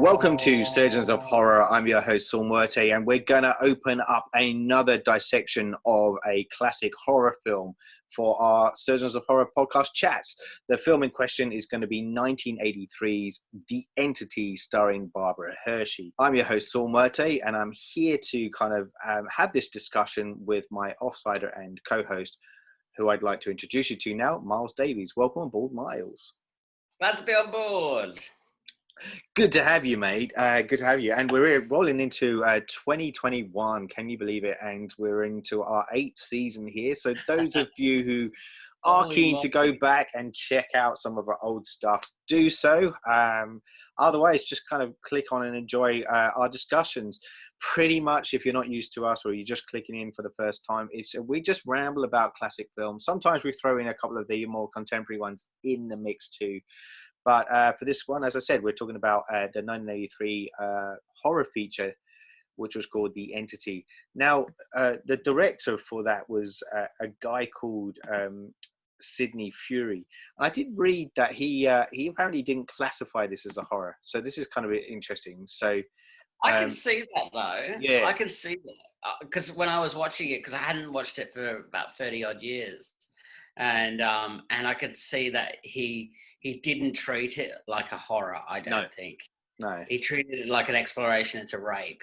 Welcome to Surgeons of Horror. I'm your host, Saul Muerte, and we're going to open up another dissection of a classic horror film for our Surgeons of Horror podcast chats. The film in question is going to be 1983's The Entity, starring Barbara Hershey. I'm your host, Saul Muerte, and I'm here to kind of have this discussion with my offsider and co-host, who I'd like to introduce you to now, Myles Davies. Welcome on board, Myles. Glad to be on board. Good to have you, mate. Good to have you. And we're rolling into 2021. Can you believe it? And we're into our 8th season here. So those of you who are keen to go back and check out some of our old stuff, do so. Otherwise, just kind of click on and enjoy our discussions. Pretty much, if you're not used to us or you're just clicking in for the first time, we just ramble about classic films. Sometimes we throw in a couple of the more contemporary ones in the mix too. But for this one, as I said, we're talking about the 1983 horror feature, which was called The Entity. Now, the director for that was a guy called Sidney Furie. And I did read that he apparently didn't classify this as a horror. So this is kind of interesting. So I can see that, though. Yeah. I can see that. Because when I was watching it, because I hadn't watched it for about 30-odd years, and I could see that he didn't treat it like a horror, I don't think. No. He treated it like an exploration into rape,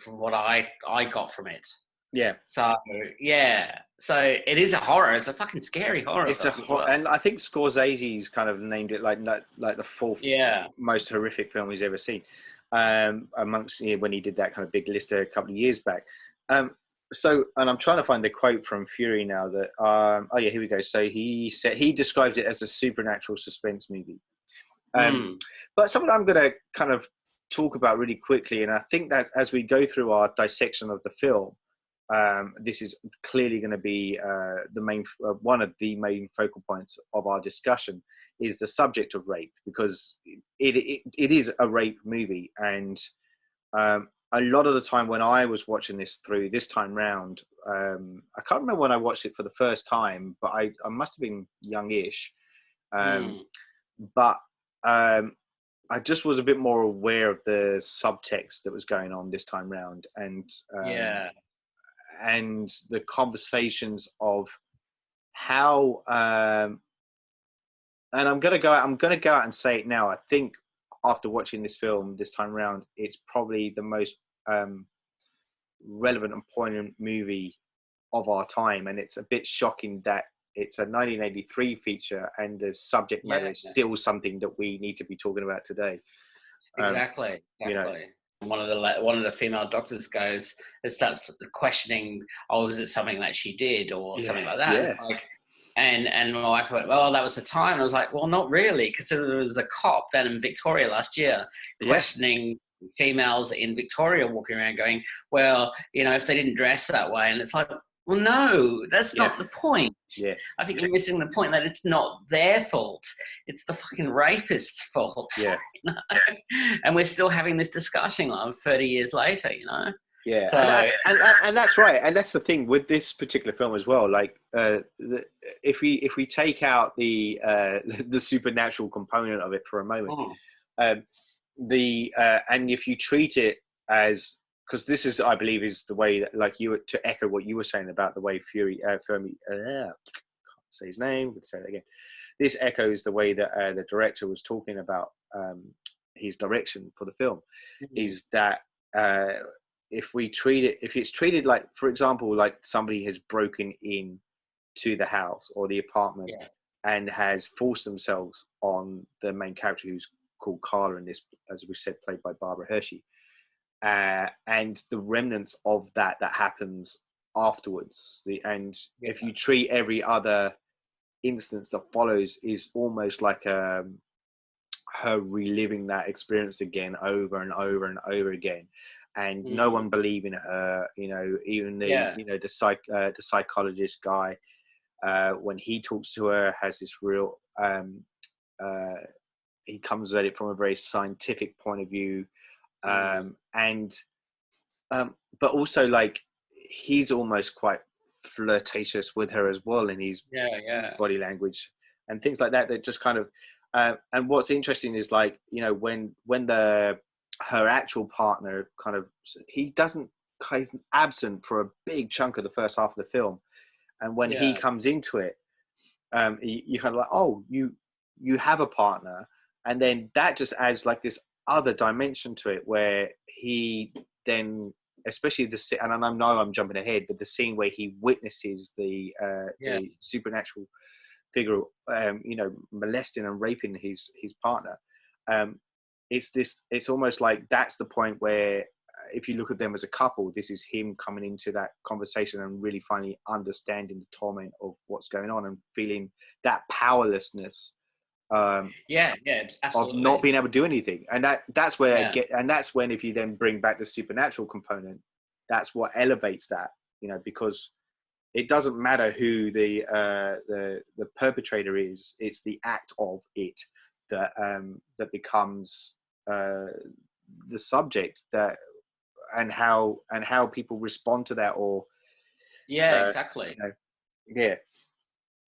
from what I got from it. Yeah. So, yeah. So it is a horror. It's a fucking scary horror. It's a horror. And I think Scorsese's kind of named it like the fourth most horrific film he's ever seen. Amongst when he did that kind of big list a couple of years back. So, and I'm trying to find the quote from Fury now that, here we go. So he said, he describes it as a supernatural suspense movie. But something I'm going to kind of talk about really quickly, and I think that as we go through our dissection of the film, this is clearly going to be one of the main focal points of our discussion, is the subject of rape, because it is a rape movie. And a lot of the time when I was watching this through this time round, I can't remember when I watched it for the first time, but I must have been youngish. But I just was a bit more aware of the subtext that was going on this time round, and the conversations of how. And I'm gonna go out and say it now. I think after watching this film this time round, it's probably the most relevant and poignant movie of our time, and it's a bit shocking that it's a 1983 feature and the subject matter is still something that we need to be talking about today. Exactly. You know, one of the female doctors starts questioning, is it something that she did or something like that? And my wife went, well, that was the time. And I was like, well, not really, because there was a cop down in Victoria last year questioning females in Victoria walking around going, well, if they didn't dress that way. And it's like, well, no, that's not the point. Yeah. I think you're missing the point that it's not their fault. It's the fucking rapist's fault. Yeah. And we're still having this discussion 30 years later, Yeah, so, and that's right, and that's the thing with this particular film as well. Like, if we take out the supernatural component of it for a moment, and if you treat it as, because this is, I believe, is the way that, like, to echo what you were saying about the way Fermi, can't say his name, but say it again. This echoes the way that the director was talking about his direction for the film, is that. If it's treated like, for example, like somebody has broken in to the house or the apartment and has forced themselves on the main character, who's called Carla in this, as we said, played by Barbara Hershey, and the remnants of that happens afterwards. If you treat every other instance that follows is almost like her reliving that experience again over and over and over again. And no one believing her, even the psychologist guy, when he talks to her, has this real, he comes at it from a very scientific point of view, but also, like, he's almost quite flirtatious with her as well in his body language and things like that. That just kind of, and what's interesting is, like, when the her actual partner kind of, he's absent for a big chunk of the first half of the film, and when he comes into it, you kind of like, oh, you have a partner, and then that just adds like this other dimension to it, where he then, especially and I know I'm jumping ahead, but the scene where he witnesses the supernatural figure, molesting and raping his partner. It's almost like that's the point where, if you look at them as a couple, this is him coming into that conversation and really finally understanding the torment of what's going on and feeling that powerlessness of not being able to do anything. And that's where and that's when, if you then bring back the supernatural component, that's what elevates that, because it doesn't matter who the perpetrator is, it's the act of it that becomes the subject, that and how people respond to that, or exactly.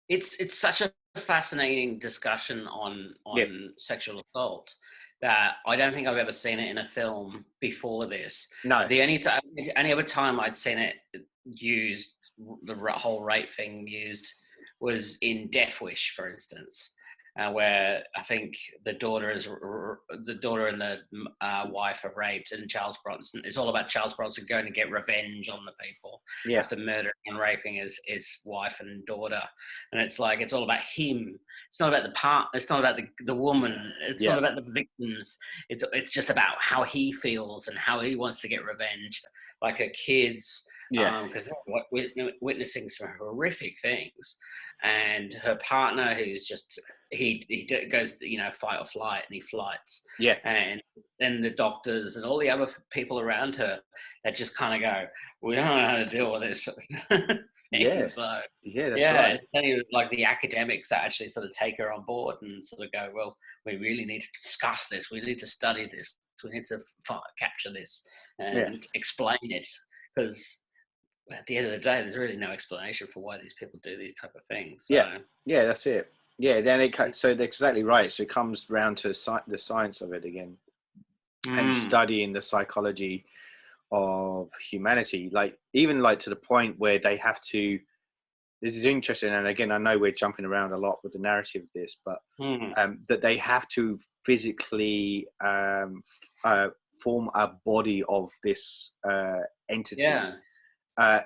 It's such a fascinating discussion on sexual assault that I don't think I've ever seen it in a film before this. No. The only other time I'd seen it used, the whole rape thing used, was in Death Wish, for instance, where I think the daughter and the wife are raped, and Charles Bronson. It's all about Charles Bronson going to get revenge on the people after murdering and raping his wife and daughter, and it's like, it's all about him. It's not about the part. It's not about the woman. It's not about the victims. It's just about how he feels and how he wants to get revenge, like her kids. Because witnessing some horrific things, and her partner, who's just he goes, fight or flight, and he flights. And then the doctors and all the other people around her that just kind of go, we don't know how to deal with this. That's right. It's only like the academics that actually sort of take her on board and sort of go, well, we really need to discuss this. We need to study this. We need to capture this and explain it, because at the end of the day, there's really no explanation for why these people do these type of things. So. That's it. Then so they're exactly right. So it comes round to the science of it again, and studying the psychology of humanity, even to the point where they have to. This is interesting, and again, I know we're jumping around a lot with the narrative of this, but that they have to physically form a body of this entity.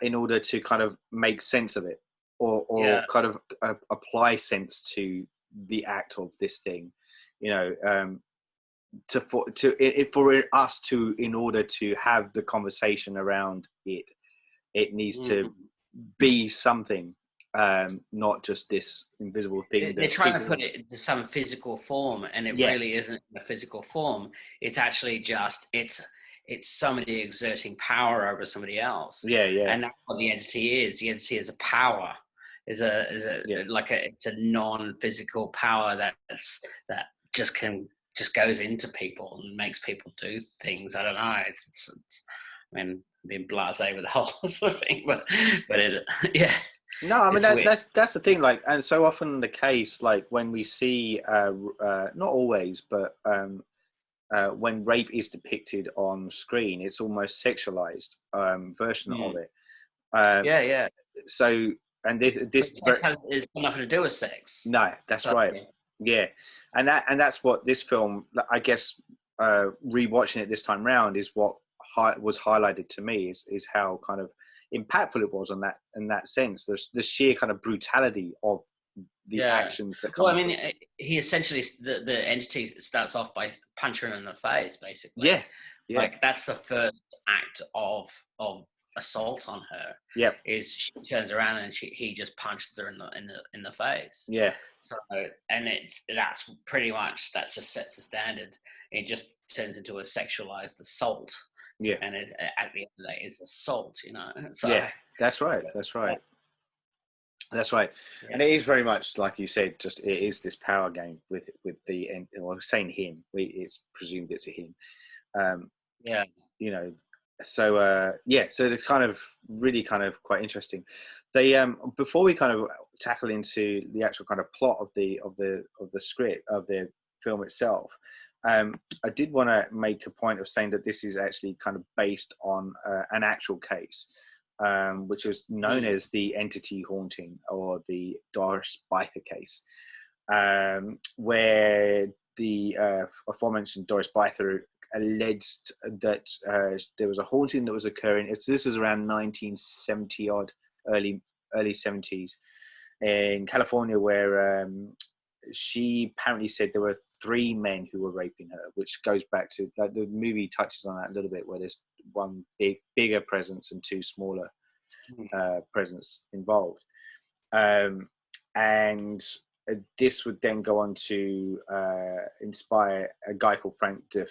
In order to kind of make sense of it, or kind of apply sense to the act of this thing, for us to, in order to have the conversation around it, it needs to be something, not just this invisible thing. They're trying to put it into some physical form, and it really isn't a physical form. It's actually just it's somebody exerting power over somebody else. And that's what the entity is. The entity is a power. It's a non-physical power that just goes into people and makes people do things. I don't know. It's I mean, being blasé with the whole sort of thing, but it. No, I mean that's the thing. And so often the case, when we see, not always, but when rape is depicted on screen, it's almost sexualized version of it. So, and this has nothing to do with sex. No, that's right. Yeah, and that's what this film, I guess, rewatching it this time round, is what was highlighted to me is how kind of impactful it was in that sense. The sheer kind of brutality of the actions that come. Well, I mean, he essentially, the entity starts off by punching her in the face, basically. That's the first act of assault on her. Is she turns around and he just punches her in the face. So, and that's pretty much, that just sets the standard. It just turns into a sexualized assault. And at the end of the day, it's assault. So, that's right. That's right. And it is very much, like you said, just it is this power game with the, well, saying him, it's presumed it's a him. So so they're kind of really kind of quite interesting. They before we kind of tackle into the actual kind of plot of the script of the film itself, I did want to make a point of saying that this is actually kind of based on an actual case, which was known as the entity haunting, or the Doris Byther case, where the aforementioned Doris Byther alleged that there was a haunting that was occurring. This was around 1970 odd, early 70s in California, where she apparently said there were 3 men who were raping her, which goes back to, like, the movie touches on that a little bit, where there's one bigger presence and 2 smaller presence involved. And this would then go on to inspire a guy called Frank de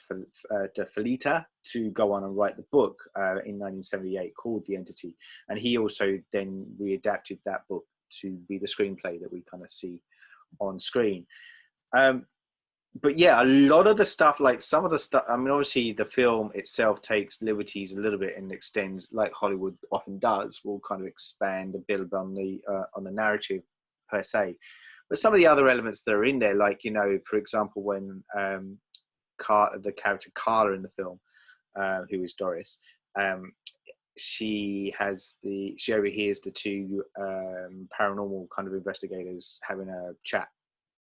Felitta to go on and write the book in 1978 called The Entity. And he also then readapted that book to be the screenplay that we kind of see on screen. But yeah, a lot of the stuff, like some of the stuff, I mean, obviously the film itself takes liberties a little bit and extends, like Hollywood often does, will kind of expand a bit on the narrative per se. But some of the other elements that are in there, like, you know, for example, when the character Carla in the film, who is Doris, she overhears the 2 paranormal kind of investigators having a chat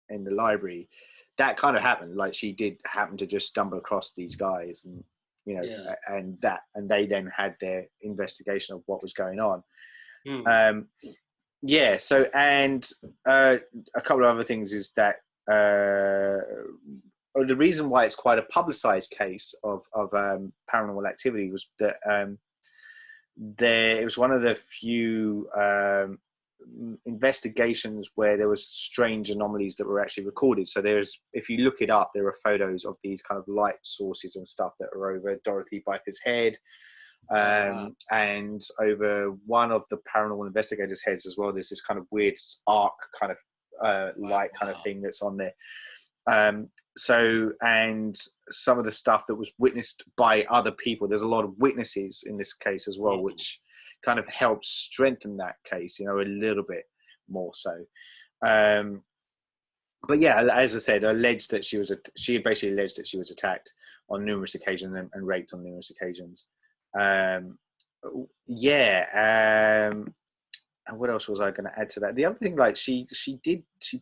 in the library. That kind of happened. Like, she did happen to just stumble across these guys, and, you know, and they then had their investigation of what was going on. Yeah. So, and a couple of other things is that the reason why it's quite a publicized case of paranormal activity was that it was one of the few investigations where there was strange anomalies that were actually recorded. So if you look it up, there are photos of these kind of light sources and stuff that are over Dorothy Byther's head, and over one of the paranormal investigators' heads as well. There's this kind of weird arc kind of light kind of thing that's on there. So, and some of the stuff that was witnessed by other people, there's a lot of witnesses in this case as well, which kind of helps strengthen that case, you know, a little bit more so. But yeah, as I said, she basically alleged that she was attacked on numerous occasions and raped on numerous occasions. And what else was I going to add to that? The other thing, like, she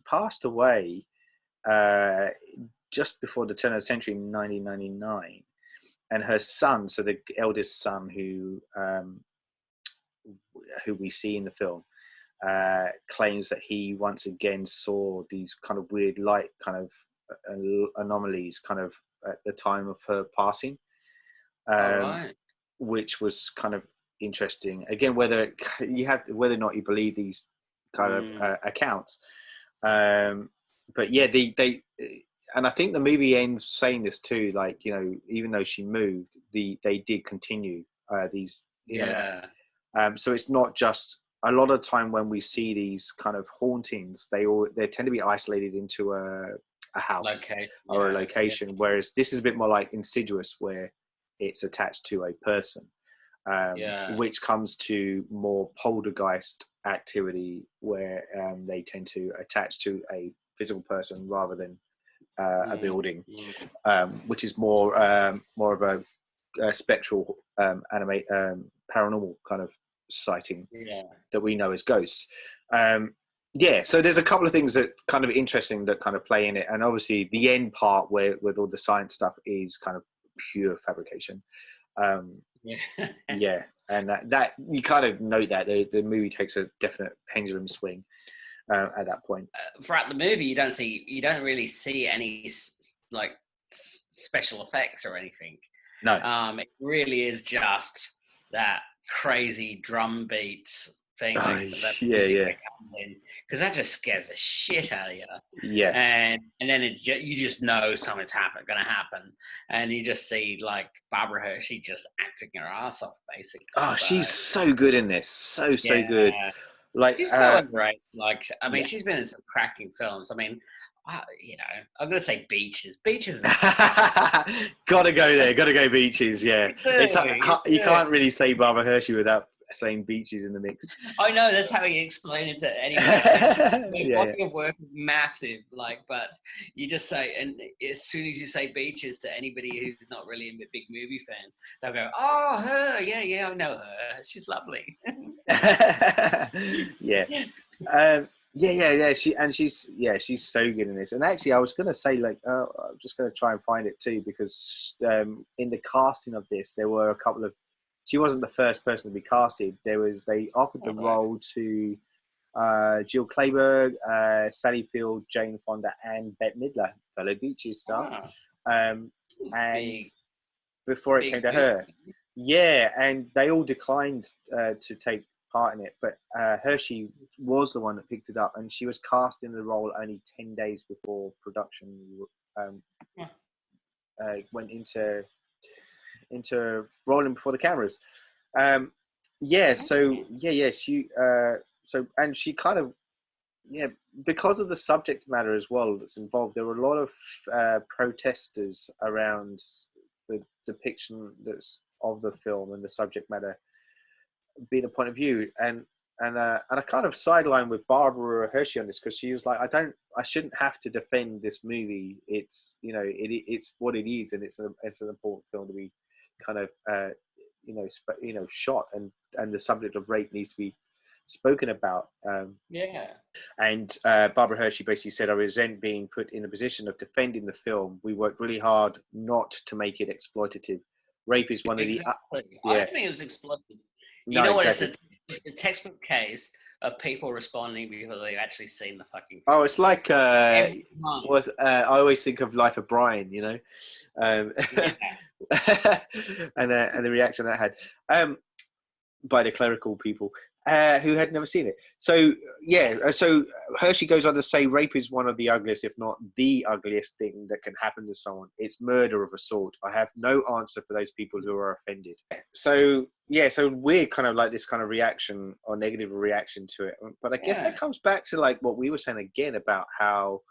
passed away just before the turn of the century in 1999, and her son, so the eldest son, who we see in the film, claims that he once again saw these kind of weird light kind of anomalies kind of at the time of her passing, which was kind of interesting. Again, whether or not you believe these kind of accounts, but yeah, they and I think the movie ends saying this too, like, you know, even though she moved, they did continue these, you know. So it's not just, a lot of time when we see these kind of hauntings, they tend to be isolated into a house or a location, whereas this is a bit more like insidious, where it's attached to a person, which comes to more poltergeist activity, where they tend to attach to a physical person rather than a building, which is more of a spectral paranormal kind of sighting that we know as ghosts. So there's a couple of things that kind of interesting that kind of play in it, and obviously the end part with all the science stuff is kind of pure fabrication. And that you kind of note that the movie takes a definite pendulum swing at that point. Throughout the movie, you don't really see any like special effects or anything. No, it really is just that crazy drum beat thing. Because that just scares the shit out of you. Yeah, and then you just know something's going to happen, and you just see like Barbara Hershey just acting her ass off, basically. Oh, she's so good in this, so good. Like, she's so great. Like, I mean, she's been in some cracking films. I mean, you know, I'm gonna say Beaches. Beaches. Gotta go there. Gotta go Beaches. Yeah, it's like, you can't really say Barbara Hershey without saying beaches in the mix. I know that's how you explain it to anyone. The body of work is massive, like, but you just say, and as soon as you say beaches to anybody who's not really a big movie fan, they'll go, "Oh, her, yeah, I know her. She's lovely." Yeah. She's so good in this. And actually, I was going to say, like, I'm just going to try and find it too, because in the casting of this, there were a couple of. She wasn't the first person to be casted. They offered the role to Jill Clayburgh, Sally Field, Jane Fonda, and Bette Midler, fellow Beaches star. And before it came to her, and they all declined to take part in it, but Hershey was the one that picked it up, and she was cast in the role only 10 days before production went into rolling before the cameras. And she kind of, because of the subject matter as well that's involved, there were a lot of protesters around the depiction that's of the film and the subject matter being a point of view, and I kind of sidelined with Barbara Hershey on this, because she was like, I shouldn't have to defend this movie. It's it's what it is, and it's an important film to be kind of shot, and the subject of rape needs to be spoken about. And Barbara Hershey basically said, I resent being put in a position of defending the film. We worked really hard not to make it exploitative. Rape is one of the I don't think it was exploitative. You know exactly. What? It's a textbook case of people responding because they've actually seen the fucking. Oh, it's like I always think of Life of Brian, and the reaction that had by the clerical people who had never seen it. So so Hershey goes on to say, rape is one of the ugliest, if not the ugliest thing that can happen to someone. It's murder of a sort. I have no answer for those people who are offended. So we're kind of like this kind of reaction or negative reaction to it. But I guess that comes back to like what we were saying again about how,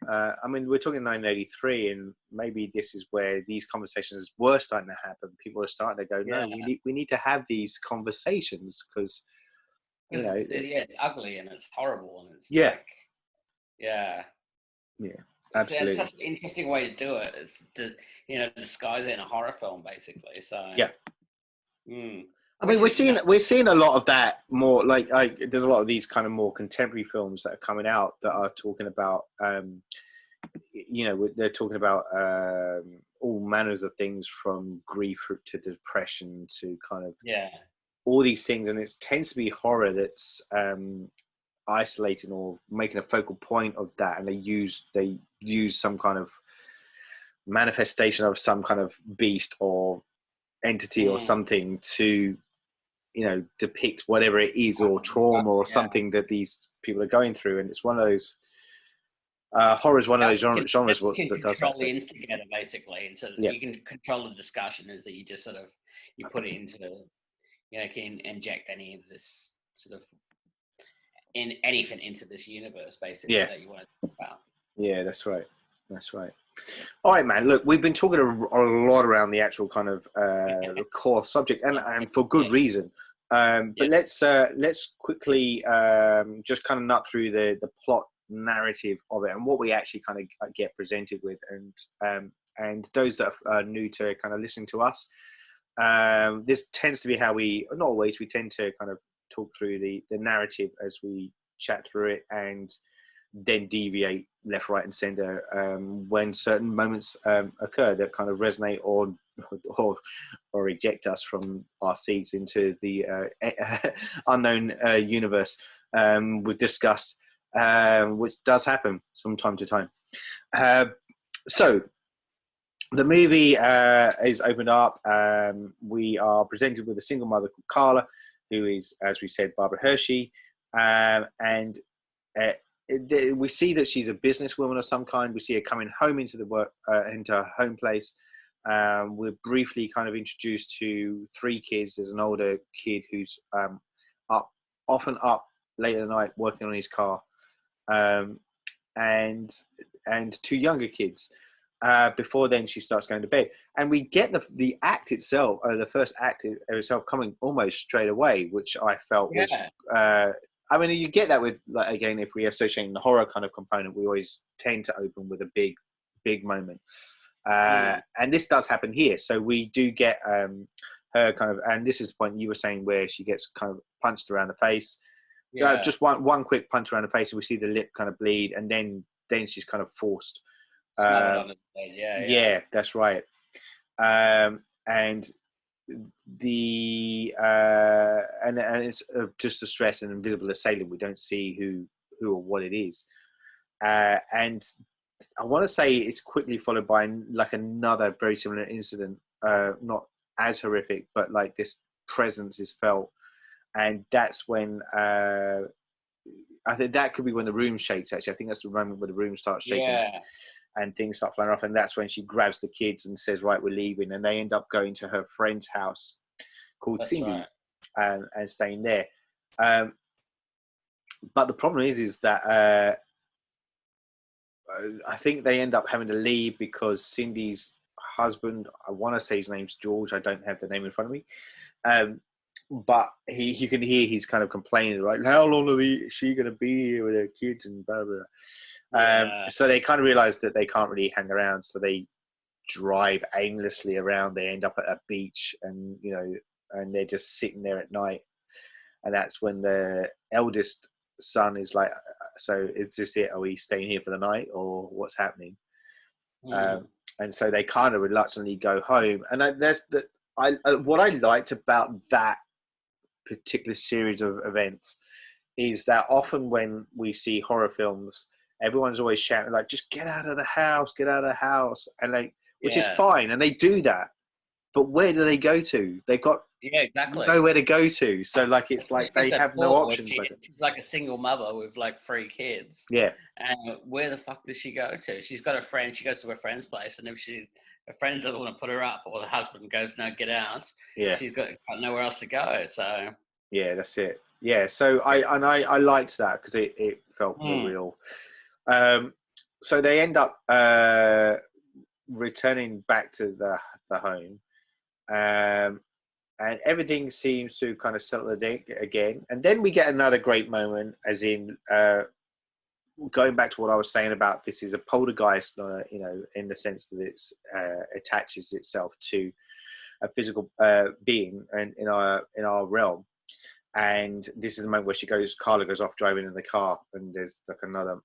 we're talking 1983, and maybe this is where these conversations were starting to happen. People are starting to go, no, we need to have these conversations, because it's ugly and it's horrible and it's absolutely. It's such an interesting way to do it. It's to disguise it in a horror film, basically. So we're seeing a lot of that more. Like there's a lot of these kind of more contemporary films that are coming out that are talking about, they're talking about all manners of things, from grief to depression to kind of all these things, and it tends to be horror that's isolating or making a focal point of that, and they use some kind of manifestation of some kind of beast or entity or something to depict whatever it is, or trauma or something that these people are going through. And it's one of those horror is one of those genres that does control the instigator, basically. You can control the discussion, is that you just sort of put it into can inject any of this sort of anything into this universe, basically, that you want to talk about. Yeah, that's right. All right, man. Look, we've been talking a lot around the actual kind of core subject, and for good reason. But let's quickly just kind of nut through the plot narrative of it and what we actually kind of get presented with, and those that are new to kind of listening to us. This tends to be how we tend to kind of talk through the narrative as we chat through it, and then deviate left, right, and center when certain moments occur that kind of resonate or eject us from our seats into the unknown universe we've discussed, which does happen from time to time. So the movie is opened up. We are presented with a single mother called Carla, who is, as we said, Barbara Hershey, and we see that she's a businesswoman of some kind. We see her coming home into her home place. We're briefly kind of introduced to three kids. There's an older kid who's often up late at night working on his car, and two younger kids. before then she starts going to bed, and we get the act itself, the first act itself coming almost straight away, which I felt was. I mean, you get that with, like, again, if we associate the horror kind of component, we always tend to open with a big moment, and this does happen here. So we do get her kind of, and this is the point you were saying where she gets kind of punched around the face. Just one quick punch around the face, and we see the lip kind of bleed, and then she's kind of forced. Yeah, that's right. And the and it's just the stress and invisible assailant. We don't see who or what it is, and I want to say it's quickly followed by like another very similar incident, not as horrific, but like this presence is felt, and that's when I think that could be when the room shakes. Actually, I think that's the moment where the room starts shaking. And things start flying off, and that's when she grabs the kids and says, "Right, we're leaving." And they end up going to her friend's house called Cindy, and staying there. But the problem is that I think they end up having to leave because Cindy's husband, I want to say his name's George. I don't have the name in front of me. But you can hear he's kind of complaining, right? How long is she going to be here with her kids and blah, blah, blah. So they kind of realize that they can't really hang around, so they drive aimlessly around. They end up at a beach, and and they're just sitting there at night. And that's when the eldest son is like, "So is this it? Are we staying here for the night, or what's happening?" And so they kind of reluctantly go home. And what I liked about that particular series of events is that often when we see horror films, everyone's always shouting like, "Just get out of the house, get out of the house," and which is fine, and they do that. But where do they go to? They've got nowhere to go to. So it's like they have no options. She's like a single mother with like 3 kids. Yeah. And where the fuck does she go to? She's got a friend. She goes to her friend's place, and if her friend doesn't want to put her up, or the husband goes, "No, get out." Yeah. She's got nowhere else to go. So. Yeah, that's it. Yeah. So I liked that because it felt more real. So they end up returning back to the home, and everything seems to kind of settle again. And then we get another great moment, as in going back to what I was saying about this is a poltergeist, in the sense that it's attaches itself to a physical being in our realm. And this is the moment where Carla goes off driving in the car, and there's like another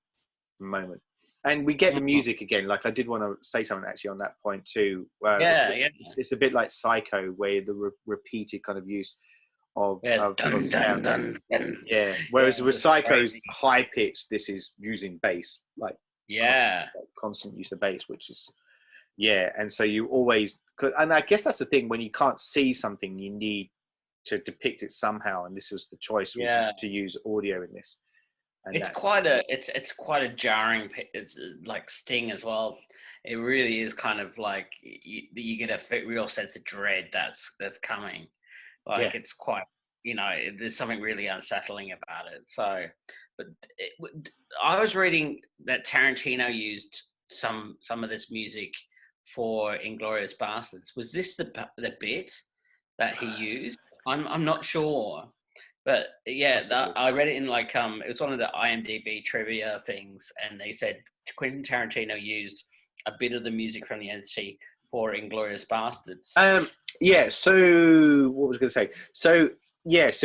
moment, and we get the music again. Like, I did want to say something actually on that point too. It's a bit like Psycho, where the repeated kind of use of dun, dun, dun, dun. Yeah. Whereas with Psycho's high pitch, this is using bass, like constant use of bass, which is and so you always, and I guess that's the thing, when you can't see something, you need to depict it somehow, and this is the choice to use audio in this. And it's quite a jarring, it's like sting as well. It really is kind of like you get a real sense of dread that's coming. Like it's quite, there's something really unsettling about it. So, but I was reading that Tarantino used some of this music for Inglourious Basterds. Was this the bit that he used? I'm not sure, but I read it in it was one of the IMDb trivia things, and they said Quentin Tarantino used a bit of the music from the NC for Inglourious Basterds. So what was I going to say? So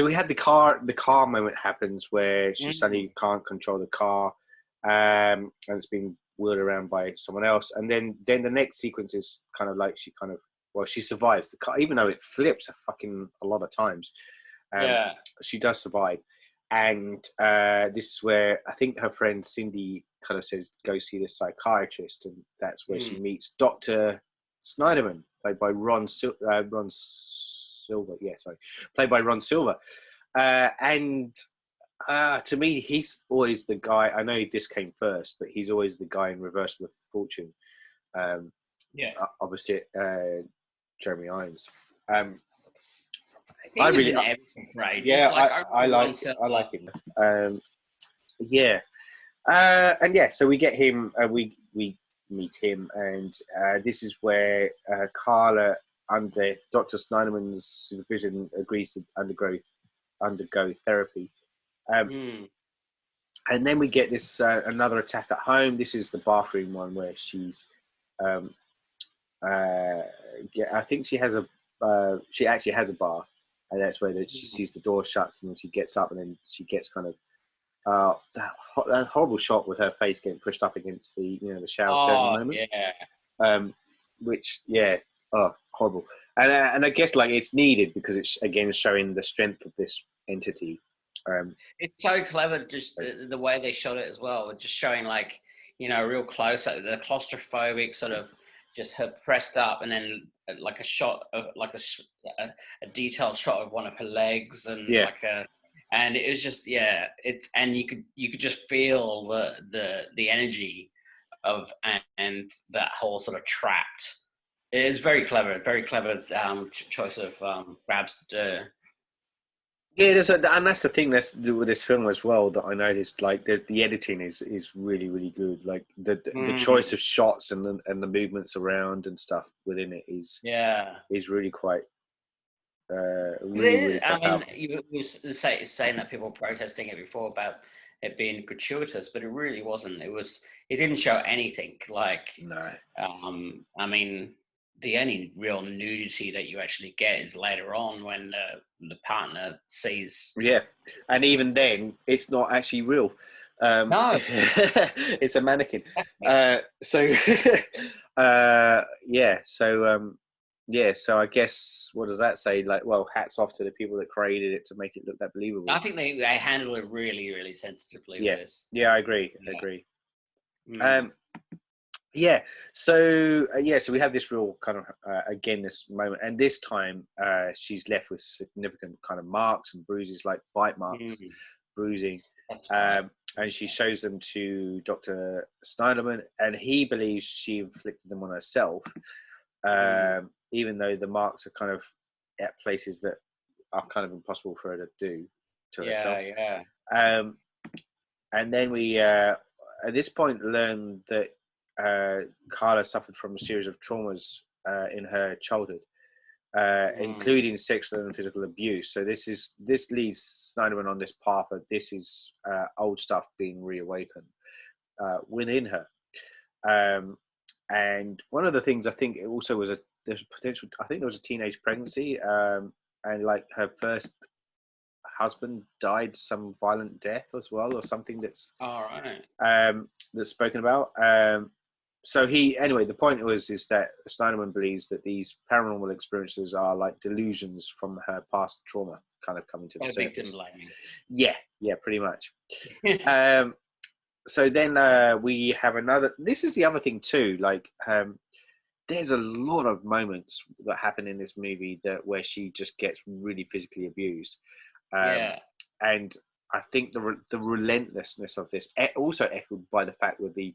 we had the car moment happens where she suddenly can't control the car, and it's being wheeled around by someone else, and then the next sequence is kind of like she survives the car, even though it flips a lot of times. She does survive, and this is where I think her friend Cindy kind of says, "Go see the psychiatrist," and that's where she meets Dr. Snyderman, played by Ron Silver. Played by Ron Silver, and to me, he's always the guy. I know this came first, but he's always the guy in Reversal of Fortune. Opposite Jeremy Irons. I like him. So we get him. We meet him, and this is where Carla, under Dr. Snyderman's supervision, agrees to undergo therapy. And then we get this another attack at home. This is the bathroom one where she's, I think she has she actually has a bar, and that's where she sees the door shut, and then she gets up, and then she gets kind of that horrible shot with her face getting pushed up against the the shower curtain moment. Which horrible. And I guess like it's needed because it's again showing the strength of this entity. It's so clever, just the way they shot it as well, just showing like real close, like the claustrophobic sort of just her pressed up, and then like a shot of like a detailed shot of one of her legs, and and it was just and you could just feel the energy of and that whole sort of trapped. It's very clever choice of grabs to do. Yeah, and that's the thing that's with this film as well that I noticed. Like, the editing is really really good. Like the choice of shots and the movements around and stuff within it is really quite. Really I mean, you were saying that people were protesting it before about it being gratuitous, but it really wasn't. It didn't show anything. Like, no. I mean, the only real nudity that you actually get is later on when the partner sees. Yeah, and even then, it's not actually real. No, it's a mannequin. So I guess what does that say? Like, well, hats off to the people that created it to make it look that believable. I think they handled it really, really sensitively. Yeah, with this. I agree. So we have this real kind of again this moment, and this time she's left with significant kind of marks and bruises, like bite marks, bruising, and she shows them to Dr. Snyderman, and he believes she inflicted them on herself, even though the marks are kind of at places that are kind of impossible for her to do to herself. And then we at this point learn that Carla suffered from a series of traumas in her childhood, including sexual and physical abuse. So this leads Snyderman on this path of this is old stuff being reawakened within her. And one of the things I think it also was there's potential. I think there was a teenage pregnancy, and like her first husband died some violent death as well, or something that's that's spoken about. So the point is that Snyderman believes that these paranormal experiences are like delusions from her past trauma kind of coming to the surface. Yeah, pretty much. So then we have another. This is the other thing too. Like, there's a lot of moments that happen in this movie where she just gets really physically abused. And I think the relentlessness of this, also echoed by the fact with the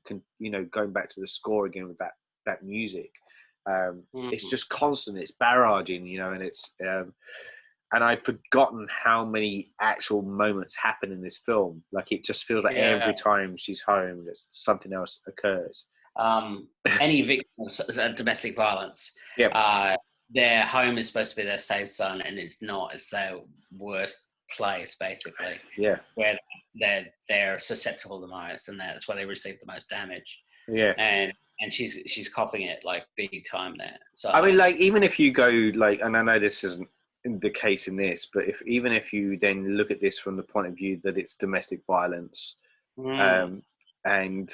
going back to the score again with that music, it's just constant. It's barraging, and it's and I've forgotten how many actual moments happen in this film. Like, it just feels like every time she's home, that something else occurs. Any victim of domestic violence, their home is supposed to be their safe zone, and it's not. It's their worst place, basically. Where they're susceptible the most, and that's where they receive the most damage. And she's copying it like big time there. So I mean, like, even if you go like, and I know this isn't the case in this, but even if you then look at this from the point of view that it's domestic violence, and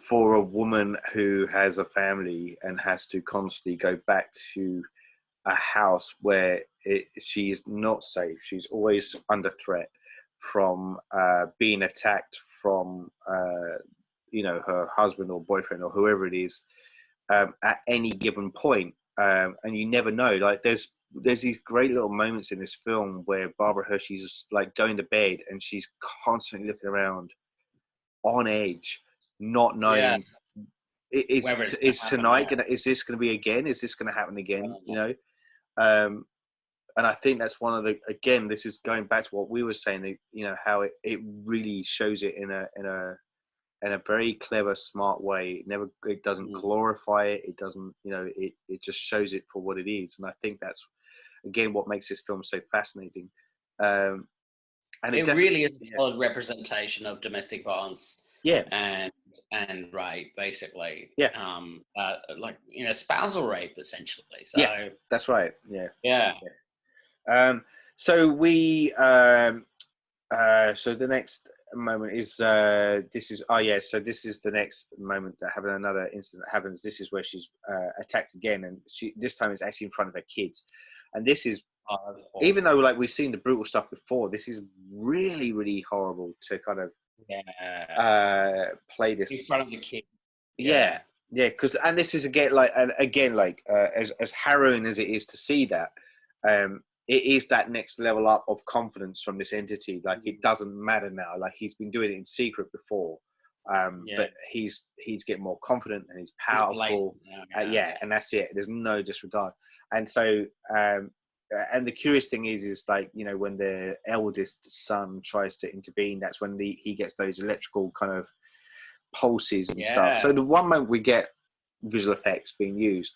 for a woman who has a family and has to constantly go back to a house where she is not safe, she's always under threat from being attacked from her husband or boyfriend or whoever it is at any given point, and you never know. Like, there's these great little moments in this film where Barbara Hershey's just like going to bed and she's constantly looking around on edge, not knowing is tonight is this going to be again? Is this going to happen again? And I think that's one of the, again, this is going back to what we were saying, how it really shows it in a in a very clever, smart way. It doesn't glorify it. It doesn't, it just shows it for what it is. And I think that's, again, what makes this film so fascinating. And it really is a solid representation of domestic violence. Yeah. And rape, basically. Yeah. Like, spousal rape, essentially. So, yeah, that's right. Yeah. Yeah. So we, so the next moment is, so this is the next moment that another incident happens. This is where she's attacked again, and this time it's actually in front of her kids. And this is, even though like we've seen the brutal stuff before, this is really, really horrible to kind of play this in front of the kids. Yeah, because and this is again as harrowing as it is to see that, it is that next level up of confidence from this entity. Like it doesn't matter now. Like he's been doing it in secret before, but he's getting more confident and he's powerful. And that's it. There's no disregard. And so, and the curious thing is like, when the eldest son tries to intervene, that's when he gets those electrical kind of pulses and stuff. So the one moment we get visual effects being used,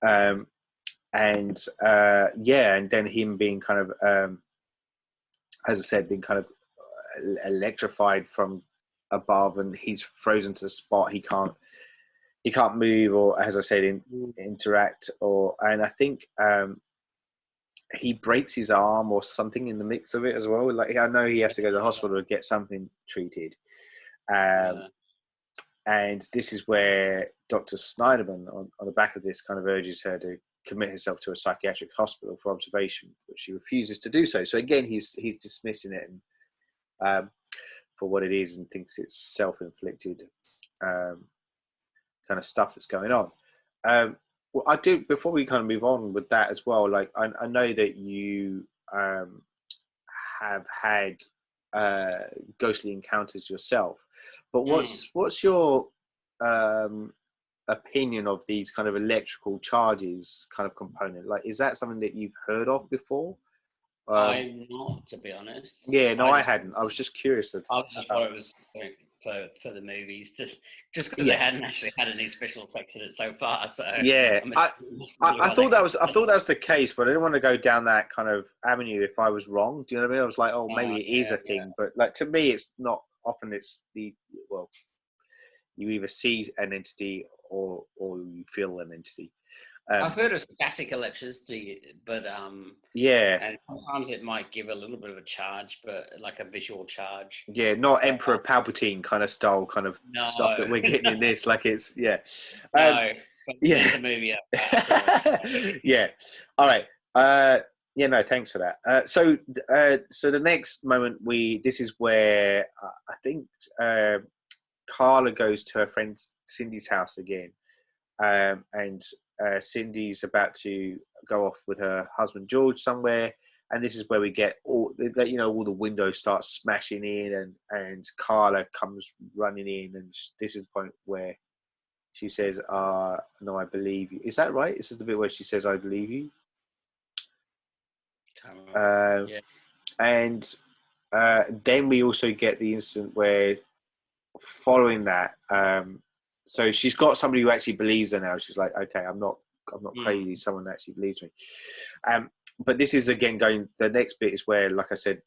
and then him being kind of, as I said, being kind of electrified from above, and he's frozen to the spot. He can't move, or as I said, interact, and I think he breaks his arm or something in the mix of it as well. Like I know he has to go to the hospital to get something treated. And this is where Dr. Snyderman, on the back of this, kind of urges her to commit herself to a psychiatric hospital for observation, but she refuses to do so. So again, he's dismissing it and, for what it is, and thinks it's self-inflicted kind of stuff that's going on. Well, I do, before we kind of move on with that as well, like I know that you have had ghostly encounters yourself, but what's your opinion of these kind of electrical charges kind of component? Like, is that something that you've heard of before? I'm not, to be honest. Yeah, no, I hadn't. I was just curious. I just thought it was for the movies, just because they hadn't actually had any special effects in it so far. So yeah, I thought that was the case, but I didn't want to go down that kind of avenue if I was wrong. Do you know what I mean? I was like, maybe it is a thing, but like to me, it's not. Often it's you either see an entity or you feel an entity. I've heard of static electricity, but and sometimes it might give a little bit of a charge, but like a visual charge. Yeah, not Emperor Palpatine kind of style, kind of stuff that we're getting in this. Like it's the movie. Yeah. All right. No, thanks for that. So the next moment this is where I think Carla goes to her friend Cindy's house again, and Cindy's about to go off with her husband George somewhere, and this is where we get all the windows start smashing in, and Carla comes running in, and this is the point where she says, "No, I believe you." Is that right? This is the bit where she says, "I believe you." And then we also get the incident where, following that, so she's got somebody who actually believes her now. She's like, okay, I'm not crazy. Someone actually believes me. But this is again the next bit is where, like I said,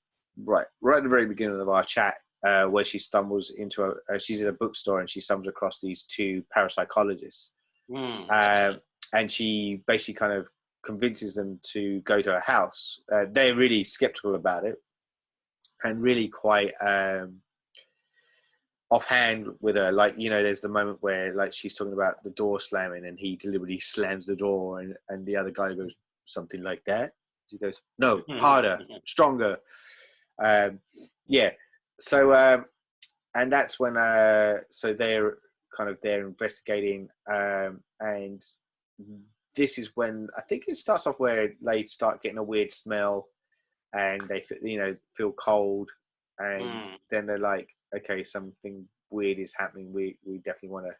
right at the very beginning of our chat, where she stumbles into she's in a bookstore and she stumbles across these two parapsychologists, and she basically kind of convinces them to go to her house. They're really skeptical about it and really quite offhand with her. Like, there's the moment where like she's talking about the door slamming and he deliberately slams the door, and the other guy goes something like that. She goes, no, harder, stronger. So and that's when so they're investigating, and this is when I think it starts off where they start getting a weird smell, and they feel cold, and then they're like, okay, something weird is happening. We definitely want to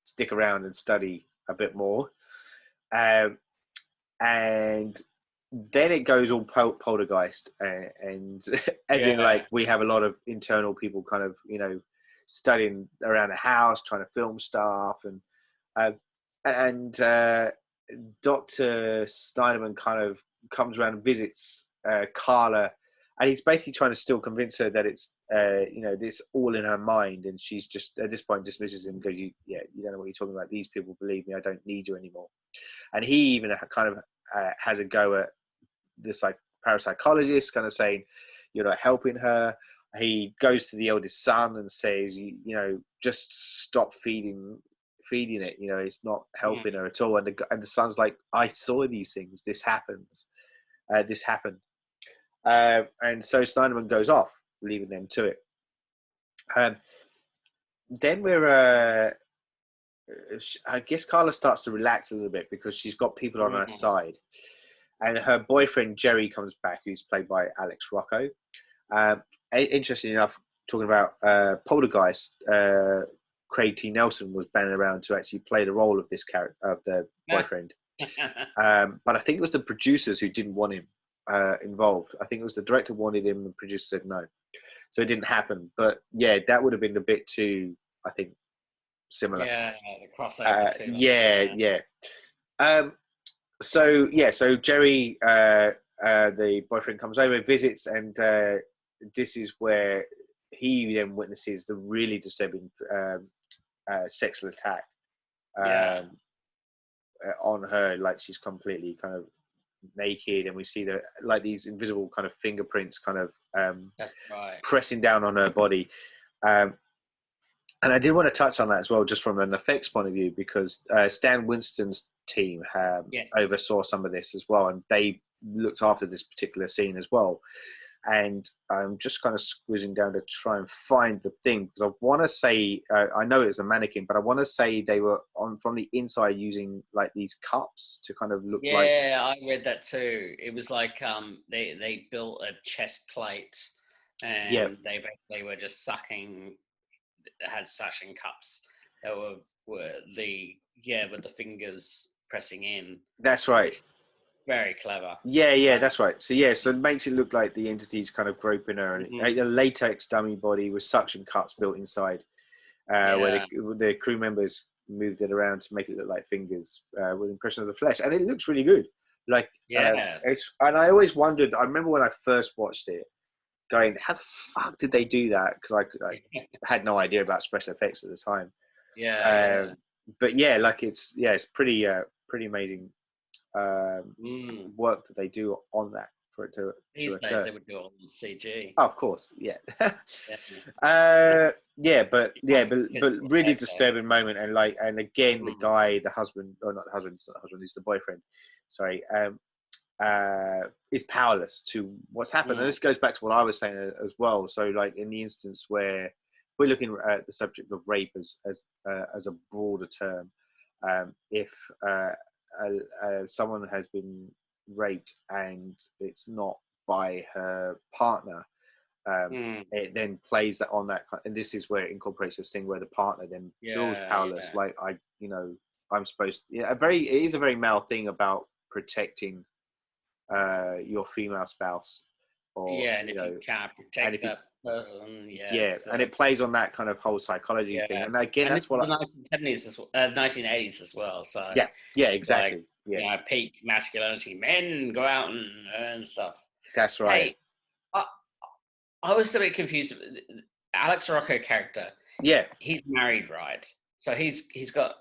stick around and study a bit more, and then it goes all poltergeist, and as in like we have a lot of internal people kind of studying around the house, trying to film stuff, and Dr. Snyderman kind of comes around and visits Carla, and he's basically trying to still convince her that it's this all in her mind, and she's just at this point dismisses him and goes, you don't know what you're talking about. These people believe me. I don't need you anymore. And he even kind of has a go at this parapsychologist, kind of saying, you're not helping her. He goes to the eldest son and says, just stop feeding it. It's not helping her at all. And the son's like, I saw these things. This happens. This happened. And so Snyderman goes off, leaving them to it. Then I guess Carla starts to relax a little bit because she's got people on her side. And her boyfriend, Jerry, comes back, who's played by Alex Rocco. Interesting enough, talking about Poltergeist, Craig T. Nelson was banded around to actually play the role of this character, of the boyfriend. But I think it was the producers who didn't want him involved. I think it was the director wanted him, and the producer said no. So it didn't happen. But yeah, that would have been a bit too, I think, similar. Yeah, the crossover. So Jerry, the boyfriend, comes over, visits, and this is where he then witnesses the really disturbing sexual attack on her. Like, she's completely kind of naked, and we see these invisible kind of fingerprints kind of pressing down on her body. And I did want to touch on that as well, just from an effects point of view, because Stan Winston's team oversaw some of this as well, and they looked after this particular scene as well. And I'm just kind of squeezing down to try and find the thing, because I want to say, I know it's a mannequin, but I want to say they were from the inside using like these cups to kind of look like. Yeah, I read that too. It was like they built a chest plate, and they were just had suction cups that were with the fingers pressing in. That's right. Very clever. Yeah, that's right. So it makes it look like the entity's kind of groping her, and a latex dummy body with suction cups built inside, where the crew members moved it around to make it look like fingers with impression of the flesh, and it looks really good. Like, and I always wondered. I remember when I first watched it, going, how the fuck did they do that? Because I had no idea about special effects at the time. But it's pretty amazing work that they do on that for it to these occur. days they would do it on CG. Oh, of course, but really disturbing moment, and again the guy, the husband, or not the husband, it's not the husband, it's the boyfriend. Sorry, is powerless to what's happened, and this goes back to what I was saying as well. So, like in the instance where we're looking at the subject of rape as a broader term, if someone has been raped and it's not by her partner, it then plays that on that, and this is where it incorporates this thing where the partner then feels powerless. Like, I'm supposed to, it is a very male thing about protecting your female spouse, or and if you can't protect that person, and it plays on that kind of whole psychology thing. And again, that's what the 1980s as well. So exactly. Like, peak masculinity. Men go out and earn stuff. That's right. Hey, I was a bit confused. Alex Rocco character. Yeah, he's married, right? So he's got.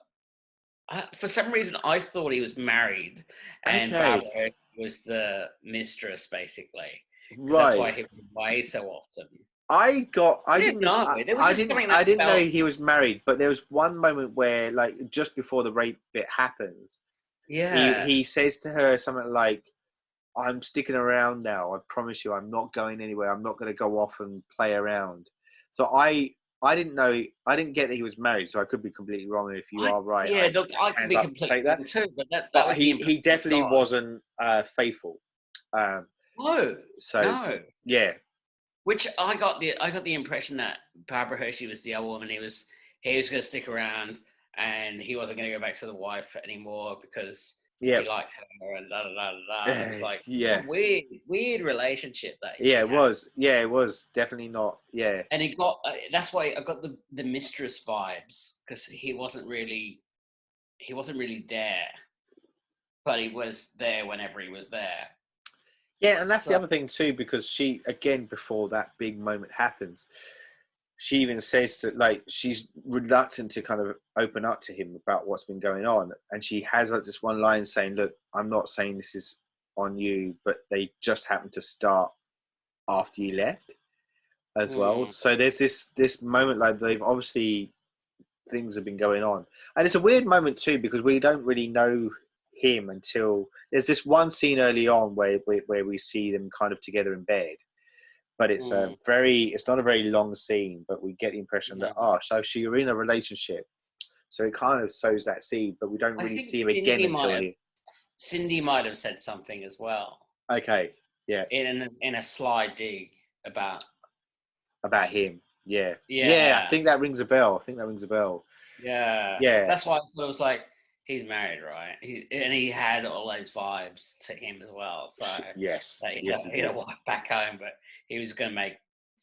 For some reason, I thought he was married, and Barbara Hershey was the mistress, basically. Right. That's why he was away so often. I didn't know. I didn't know he was married, but there was one moment where, like, just before the rape bit happens, he says to her something like, "I'm sticking around now. I promise you, I'm not going anywhere. I'm not going to go off and play around." So I didn't know. I didn't get that he was married, so I could be completely wrong. If you are right, I could be completely wrong too. But he definitely wasn't faithful. No. Yeah. Which I got the impression that Barbara Hershey was the other woman. He was going to stick around, and he wasn't going to go back to the wife anymore because Yeah. He liked her and da da da da. And it was like Yeah. a weird relationship that Yeah, she it had. was. Yeah, it was definitely not. Yeah. And it got that's why I got the mistress vibes, because he wasn't really there, but he was there whenever he was there. Yeah, and that's the So, other thing too, because she, again, before that big moment happens, she even says to, like, she's reluctant to kind of open up to him about what's been going on, and she has like this one line saying, "Look, I'm not saying this is on you, but they just happened to start after you left as well." So there's this moment, like, they've obviously, things have been going on, and it's a weird moment too, because we don't really know him until there's this one scene early on where we see them kind of together in bed, but it's not a very long scene, but we get the impression that, so she are in a relationship, so it kind of sows that seed, but we don't I really think see him again until he. Cindy might have said something as well. Okay, yeah. In a sly dig about him. Yeah. yeah. I think that rings a bell. Yeah. Yeah. That's why I was like, he's married, right? He had all those vibes to him as well. So yes, he had walk back home, but he was going to make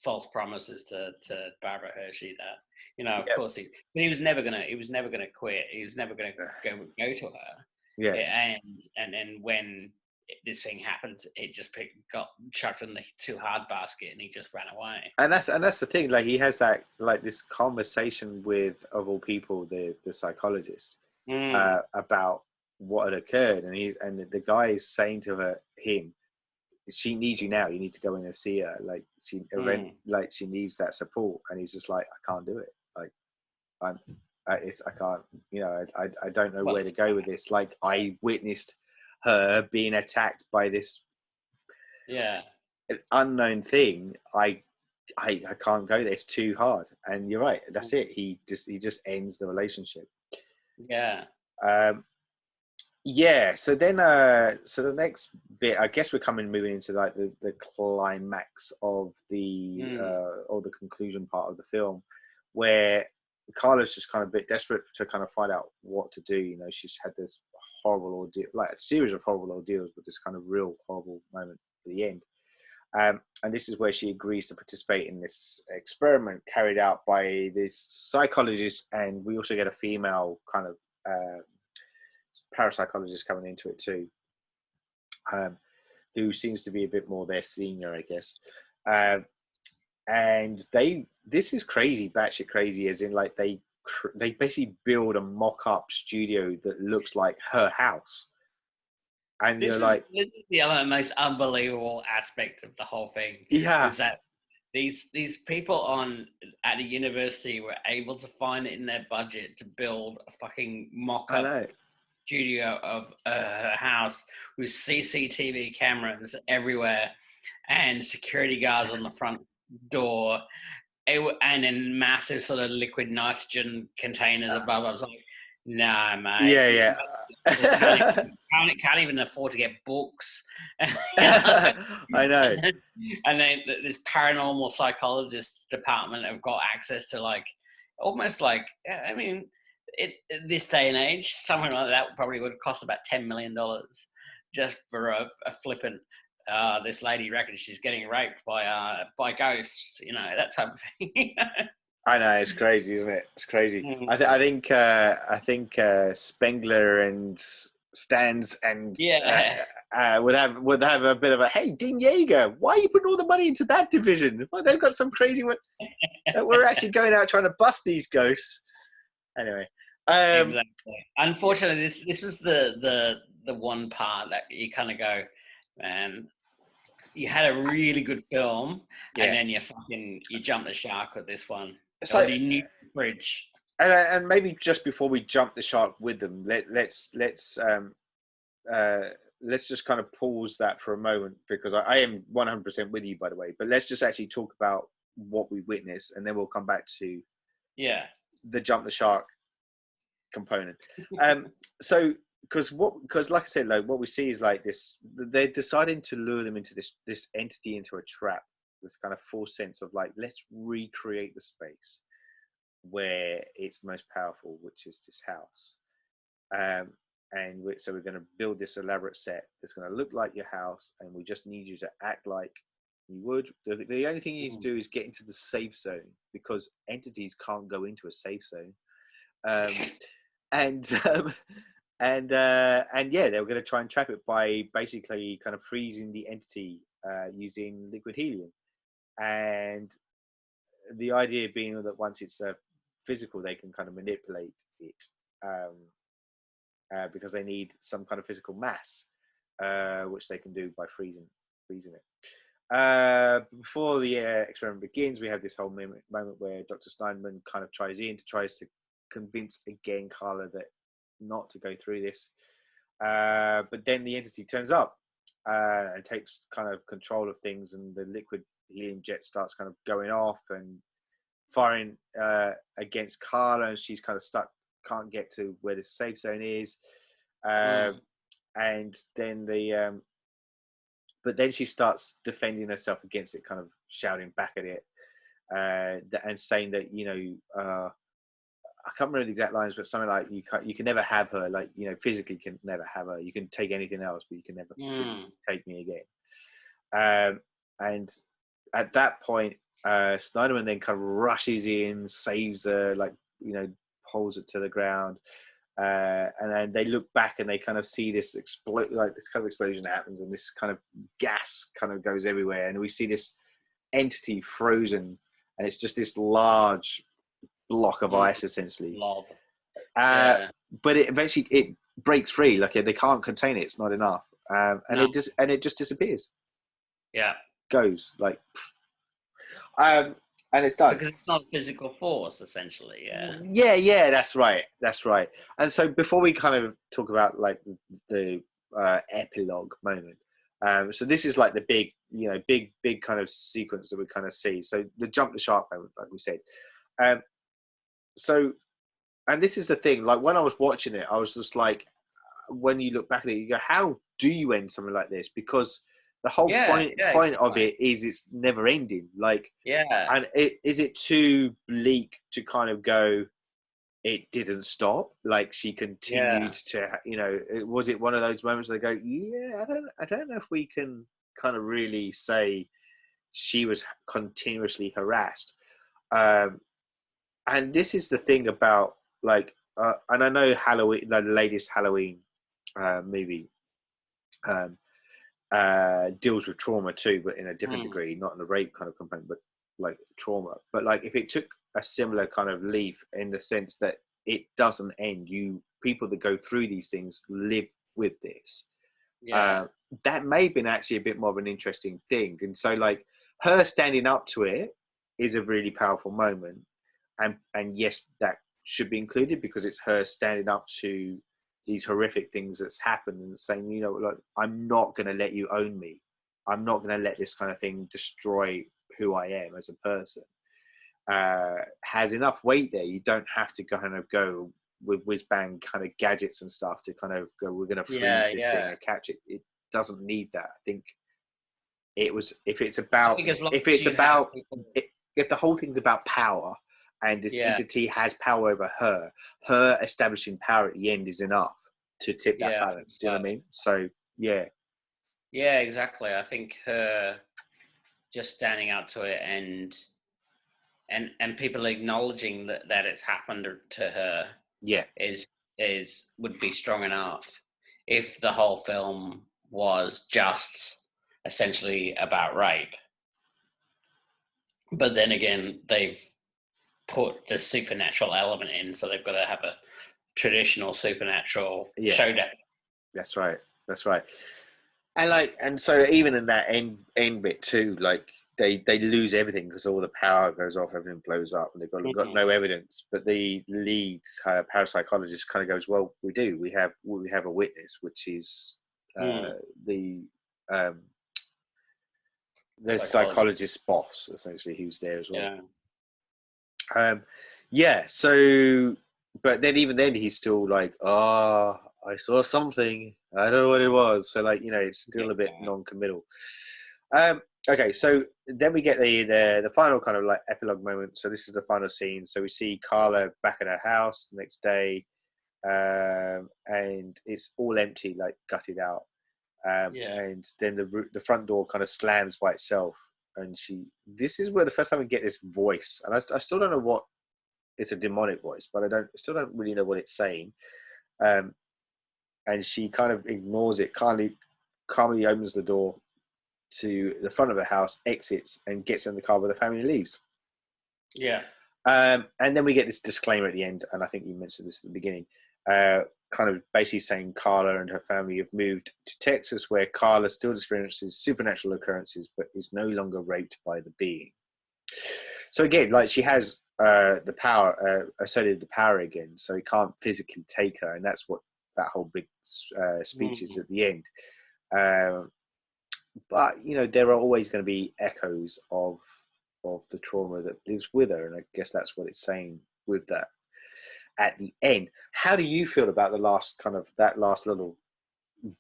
false promises to Barbara Hershey that, of course he was never gonna quit. He was never gonna go to her. Yeah. And then when this thing happened, it just got chucked in the too hard basket, and he just ran away. And that's the thing. Like, he has that, like, this conversation with, of all people, the psychologist about what had occurred, and the guy is saying to him, she needs you now. You need to go in and see her. Like, she needs that support, and he's just like, I can't do it. Like, I can't. I don't know where to go with this. Like, I witnessed her being attacked by this unknown thing. I can't go there. It's too hard. And you're right. That's it. He just ends the relationship. Yeah. So then, so the next bit, I guess we're moving into like the climax of or the conclusion part of the film, where Carla's just kind of a bit desperate to kind of find out what to do. She's had this horrible ordeal, like a series of horrible ordeals, but this kind of real horrible moment at the end. And this is where she agrees to participate in this experiment carried out by this psychologist, and we also get a female kind of parapsychologist coming into it too, who seems to be a bit more their senior, I guess. And this is crazy, batshit crazy, as in, like, they basically build a mock-up studio that looks like her house. And this is the other most unbelievable aspect of the whole thing. Yeah. Is that these people at the university were able to find it in their budget to build a fucking mock-up studio of a house with CCTV cameras everywhere and security guards on the front door, and in massive sort of liquid nitrogen containers above. I was like, nah, mate. Yeah. Can't even afford to get books. I know. And then this paranormal psychologist department have got access to, like, almost like, I mean, this day and age, something like that probably would cost about $10 million just for a flippant. This lady reckons she's getting raped by ghosts, that type of thing. I know, it's crazy, isn't it? It's crazy. I think Spengler and Stans and would have a bit of a, hey, Dean Yeager, why are you putting all the money into that division? Well, they've got some crazy one. We're actually going out trying to bust these ghosts. Anyway, exactly. Unfortunately, this was the one part that you kind of go, man, you had a really good film, and then you jump the shark with this one. It's like the new bridge. And maybe just before we jump the shark with them, let's just kind of pause that for a moment, because I am 100% with you, by the way. But let's just actually talk about what we witnessed, and then we'll come back to the jump the shark component. So because like I said, like, what we see is like this, they're deciding to lure them into this entity, into a trap, this kind of false sense of, like, let's recreate the space where it's most powerful, which is this house. and so we're going to build this elaborate set that's going to look like your house, and we just need you to act like you would. The only thing you need to do is get into the safe zone, because entities can't go into a safe zone. And yeah, they were going to try and trap it by basically kind of freezing the entity using liquid helium. And the idea being that once it's physical, they can kind of manipulate it, because they need some kind of physical mass, which they can do by freezing it. Before the experiment begins, we have this whole moment where Dr. Steinman kind of tries to convince again Carla that not to go through this, but then the entity turns up and takes kind of control of things, and the liquid helium jet starts kind of going off and firing against Carla, and she's kind of stuck, can't get to where the safe zone is, and then but then she starts defending herself against it, kind of shouting back at it, and saying that, I can't remember the exact lines, but something like, you can never have her, like, physically can never have her. You can take anything else, but you can never take me again. And at that point, Snyderman then kind of rushes in, saves her, like, pulls it to the ground. And then they look back and they kind of see this this kind of explosion happens, and this kind of gas kind of goes everywhere, and we see this entity frozen, and it's just this large block of ice, essentially. But it eventually breaks free. Like, they can't contain it. It's not enough, and it just disappears. Yeah, goes like, and it's done because it's not physical force, essentially. Yeah. That's right. And so before we kind of talk about like the epilogue moment, so this is like the big kind of sequence that we kind of see. So the jump the shark moment, like we said. So, and this is the thing, like when I was watching it, I was just like, when you look back at it, you go, how do you end something like this? Because the whole point of it is it's never ending. Like, and is it too bleak to kind of go, it didn't stop? Like, she continued to, was it one of those moments they go, I don't know if we can kind of really say she was continuously harassed. And this is the thing about, like, and I know Halloween, the latest Halloween movie, deals with trauma too, but in a different degree, not in the rape kind of component, but like trauma. But like, if it took a similar kind of leaf in the sense that it doesn't end, people that go through these things live with this. That may have been actually a bit more of an interesting thing. And so, like, her standing up to it is a really powerful moment. And yes, that should be included, because it's her standing up to these horrific things that's happened and saying, like, I'm not going to let you own me. I'm not going to let this kind of thing destroy who I am as a person. Has enough weight there. You don't have to kind of go with whiz bang kind of gadgets and stuff to kind of go, we're going to freeze this thing and catch it. It doesn't need that. I think it was, if the whole thing's about power, and this entity has power over her establishing power at the end is enough to tip that balance. Do you know what I mean? So, yeah, exactly. I think her just standing up to it and people acknowledging that it's happened to her, would be strong enough. If the whole film was just essentially about rape, but then again, they've put the supernatural element in, so they've got to have a traditional supernatural showdown. That's right. And so even in that end bit too, like, they lose everything because all the power goes off, everything blows up, and they've got no evidence. But the lead parapsychologist kind of goes, well, we have a witness, which is the psychologist's boss, essentially, who's there as well. So, but then even then he's still like, I saw something, I don't know what it was. So, like, it's still a bit non-committal. Okay, so then we get the final kind of like epilogue moment. So this is the final scene. So we see Carla back at her house the next day. and it's all empty, like gutted out. And then the front door kind of slams by itself, and this is where the first time we get this voice, and I still don't know what, it's a demonic voice, but still don't really know what it's saying. And she kind of ignores it, calmly opens the door to the front of the house, exits, and gets in the car where the family leaves. Yeah. And then we get this disclaimer at the end, and I think you mentioned this at the beginning, kind of basically saying Carla and her family have moved to Texas, where Carla still experiences supernatural occurrences, but is no longer raped by the being. So again, like, she has the power, asserted the power again, so he can't physically take her, and that's what that whole big speech is at the end. But there are always going to be echoes of the trauma that lives with her, and I guess that's what it's saying with that at the end. How do you feel about that last little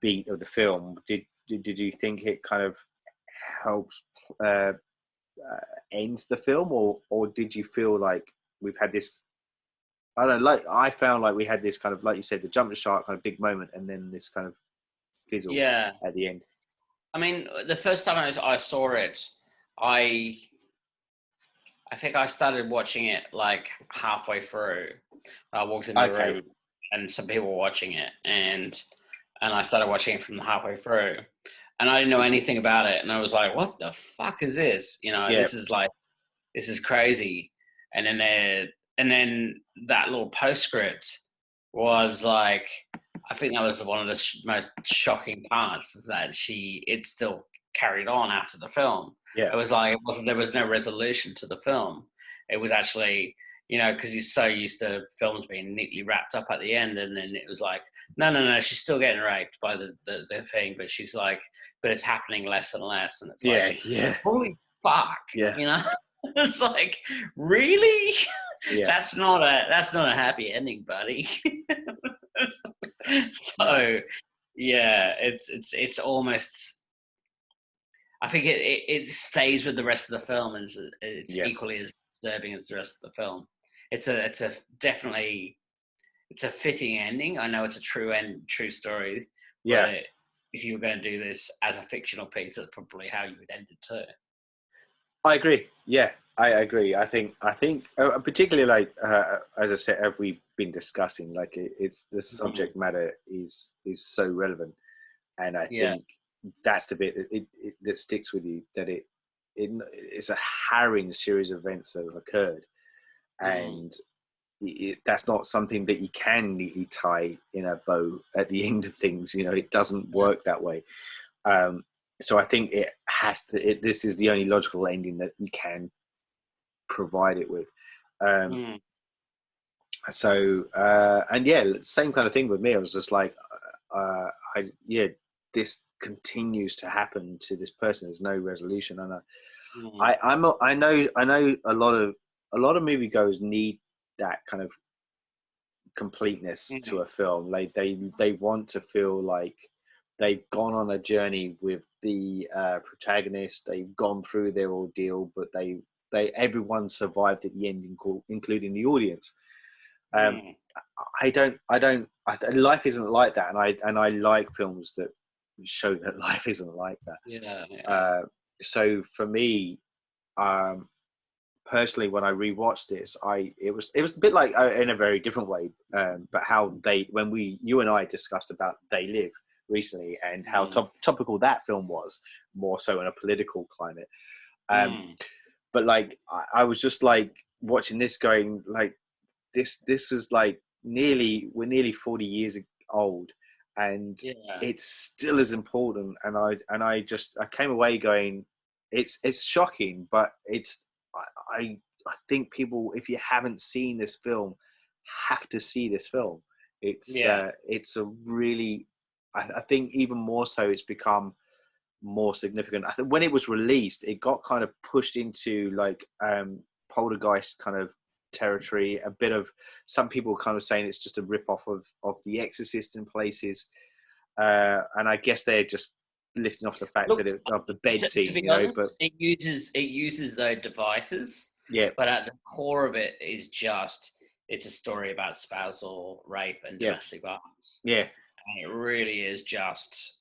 beat of the film? Did you think it kind of helps end the film, or did you feel like we've had this, I don't know, like I found like we had this kind of, like you said, the jump the shark kind of big moment, and then this kind of fizzle at the end? I mean, the first time I saw it, I think I started watching it like halfway through. I walked in the room and some people were watching it, and I started watching it from halfway through, and I didn't know anything about it, and I was like, "What the fuck is this? This is crazy." And then that little postscript was like, I think that was one of the most shocking parts, is that it still carried on after the film. Yeah. It was like, there was no resolution to the film. It was actually, because you're so used to films being neatly wrapped up at the end, and then it was like, no, she's still getting raped by the thing, but she's like, but it's happening less and less, and it's like, holy fuck, it's like, really? Yeah. That's not a happy ending, buddy. So it's almost, I think it stays with the rest of the film, and it's equally as disturbing as the rest of the film. It's a definitely, it's a fitting ending. I know it's a true story. Yeah. But if you were going to do this as a fictional piece, that's probably how you would end it too. I agree. Yeah, I agree. I think particularly, like, as I said, we've been discussing, like, it's the subject matter is so relevant, and I think that's the bit that sticks with you, that it's a harrowing series of events that have occurred, and that's not something that you can neatly tie in a bow at the end of things. It doesn't work that way. So I think it has to. This is the only logical ending that you can provide it with. So and same kind of thing with me. I was just like, this continues to happen to this person. There's no resolution, and I know a lot of moviegoers need that kind of completeness to a film. Like they want to feel like they've gone on a journey with the protagonist. They've gone through their ordeal, but everyone survived at the end, including the audience. Life isn't like that, and I like films that show that life isn't like that. So for me, personally, when I rewatched this, it was a bit like, in a very different way, but how you and I discussed about They Live recently, and how topical that film was, more so in a political climate. But like, I was just like watching this, going like, this is like we're nearly 40 years old, and it's still as important. And I came away going, it's shocking, but I think people, if you haven't seen this film, have to see this film. It's a really, I think even more so, it's become more significant. I think when it was released, it got kind of pushed into like poltergeist kind of territory. A bit of, some people kind of saying it's just a rip-off of The Exorcist in places, and I guess they're just lifting off the fact of the bed scene, honest, but it uses those devices, but at the core of it is just it's a story about spousal rape and domestic violence. Yeah, and it really is just.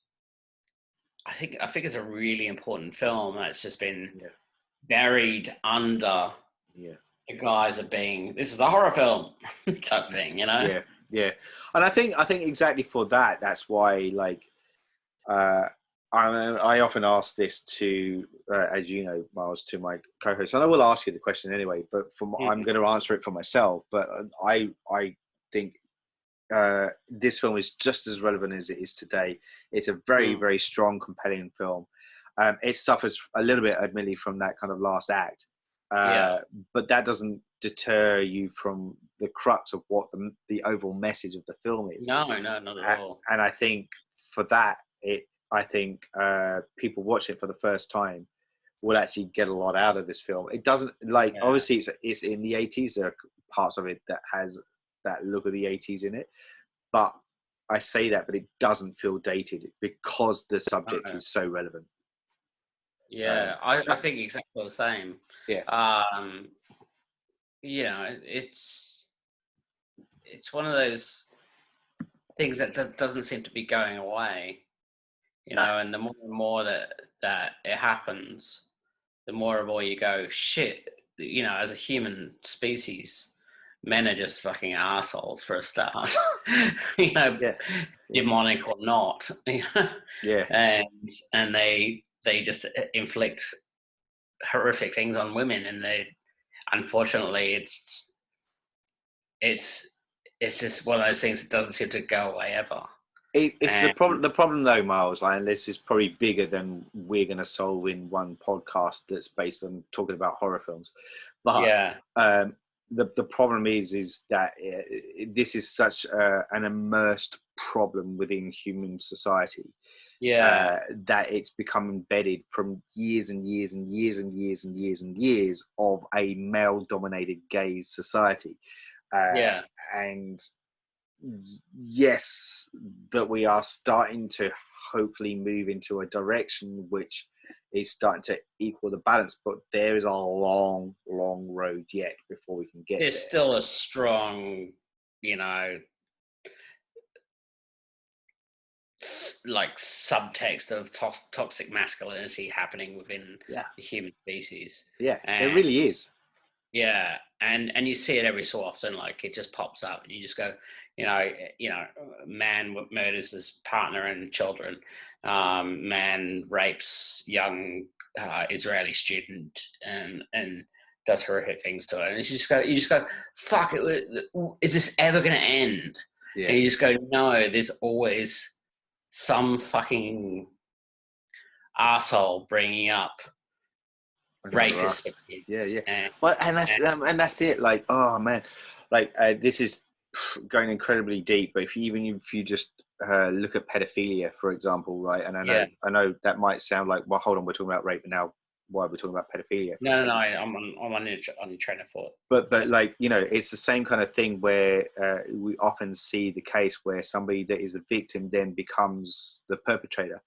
I think it's a really important film that's just been buried under the guise of being this is a horror film type thing, you know. Yeah, and I think exactly for that. That's why, like, I often ask this to, as you know, Myles, to my co-host, and I will ask you the question anyway. But I'm going to answer it for myself. But I think this film is just as relevant as it is today. It's a very, very strong, compelling film. It suffers a little bit, admittedly, from that kind of last act, but that doesn't deter you from the crux of what the overall message of the film is. No, not at all. And I think for that, I think people watch it for the first time will actually get a lot out of this film. It doesn't, like, obviously it's in the 80s. There are parts of it that has that look of the 80s in it, but I say that, but it doesn't feel dated because the subject is so relevant. I think exactly the same. It's one of those things that doesn't seem to be going away, you know. And the more and more that it happens, the more and more you go, shit, you know, as a human species, men are just fucking assholes for a start, you know, demonic or not, you know? And they just inflict horrific things on women, and unfortunately it's just one of those things that doesn't seem to go away ever. The problem though, Myles, and this is probably bigger than we're going to solve in one podcast that's based on talking about horror films, but the problem is that this is such an immersed problem within human society, that it's become embedded from years and years and years and years and years and years of a male-dominated gaze society, and yes, that we are starting to hopefully move into a direction which is starting to equal the balance, but there is a long road yet before we can get there. There's still a strong, you know, like subtext of toxic masculinity happening within the human species. It really is. And you see it every so often, like it just pops up and you just go, you know, man murders his partner and children, man rapes young Israeli student and does horrific things to her, and you just go, fuck it, is this ever going to end? And you just go, no, there's always some fucking arsehole bringing up rapist. Well, and that's it. Like, oh man, like this is going incredibly deep. But if you just look at pedophilia, for example, right? And I know that might sound like, well, hold on, we're talking about rape, and now why are we talking about pedophilia? No, I'm on your train of thought. But like, you know, it's the same kind of thing where we often see the case where somebody that is a victim then becomes the perpetrator.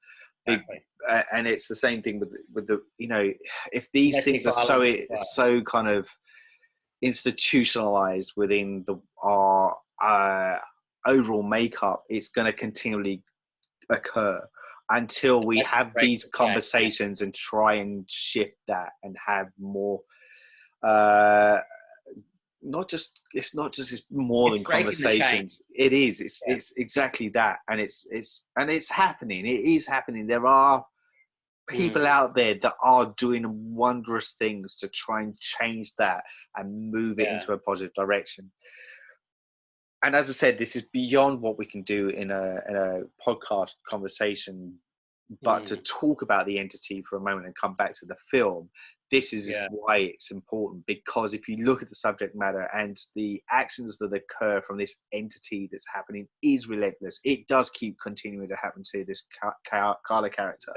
Exactly. And it's the same thing with the, you know, if these things are so kind of institutionalized within our overall makeup, it's going to continually occur until we have these conversations and try and shift that and have more it's more than conversations. It is. It's exactly that, and it's happening. It is happening. There are people out there that are doing wondrous things to try and change that and move it into a positive direction. And as I said, this is beyond what we can do in a podcast conversation. But to talk about the entity for a moment and come back to the film, this is why it's important, because if you look at the subject matter and the actions that occur from this entity that's happening is relentless. It does keep continuing to happen to this Carla character,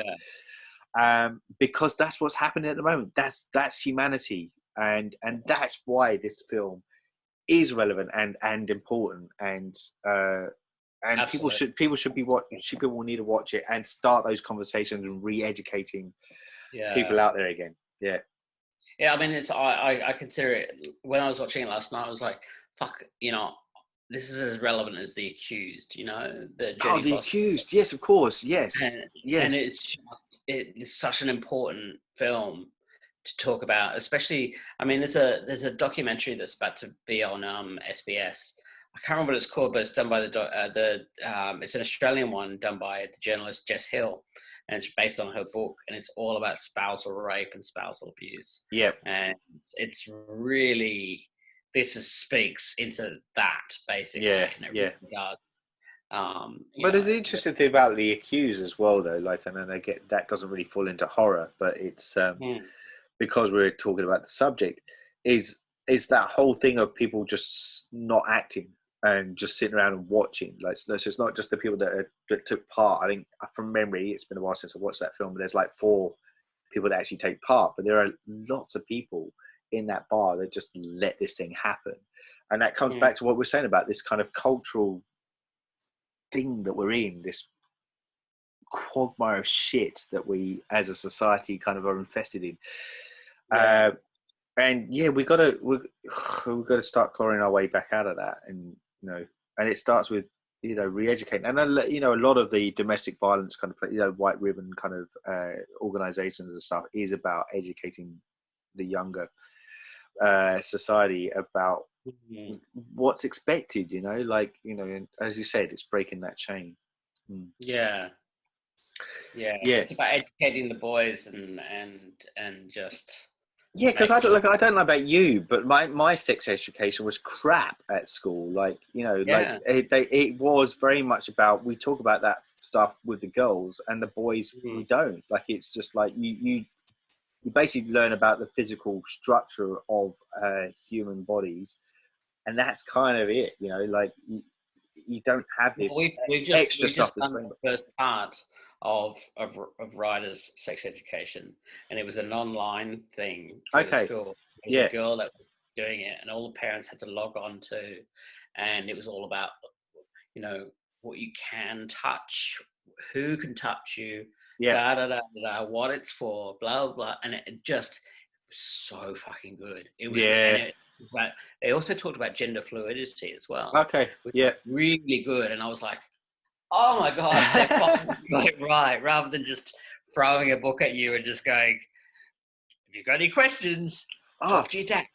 because that's what's happening at the moment. That's humanity, and that's why this film is relevant and important, and people will need to watch it and start those conversations and re-educating people out there again. I mean, I consider it, when I was watching it last night, I was like, fuck, this is as relevant as The Accused, the Oh, Jodie The Foster. Accused. Yes, of course. Yes. And it's such an important film to talk about, especially. I mean, there's a documentary that's about to be on SBS. I can't remember what it's called, but it's done by it's an Australian one done by the journalist Jess Hill, and it's based on her book, and it's all about spousal rape and spousal abuse. Yep. And it's really, speaks into that basically. Yeah, Really does. But the interesting thing about The Accused as well, though, like, and then that doesn't really fall into horror, but it's because we're talking about the subject, is that whole thing of people just not acting and just sitting around and watching. Like, so it's not just the people that took part. I think from memory, it's been a while since I watched that film, but there's like 4 people that actually take part, but there are lots of people in that bar that just let this thing happen. And that comes back to what we're saying about this kind of cultural thing that we're in, this quagmire of shit that we as a society kind of are infested in. And we've got to start clawing our way back out of that. And and it starts with re-educating. And a lot of the domestic violence kind of white ribbon kind of organizations and stuff is about educating the younger society about what's expected, and as you said, it's breaking that chain. It's about educating the boys and just because I don't know about you, but my sex education was crap at school. It was very much about, we talk about that stuff with the girls, and the boys we don't. Like, it's just like you basically learn about the physical structure of human bodies, and that's kind of it. You don't have this extra stuff. The first part of Ryder's sex education, and it was an online thing for the school. There was a girl that was doing it, and all the parents had to log on to, and it was all about what you can touch, who can touch you, what it's for, blah blah blah, and it just was so fucking good. It was but they also talked about gender fluidity as well. Really good. And I was like, oh my God, they're fucking right. Rather than just throwing a book at you and just going, if you've got any questions, talk to your dad.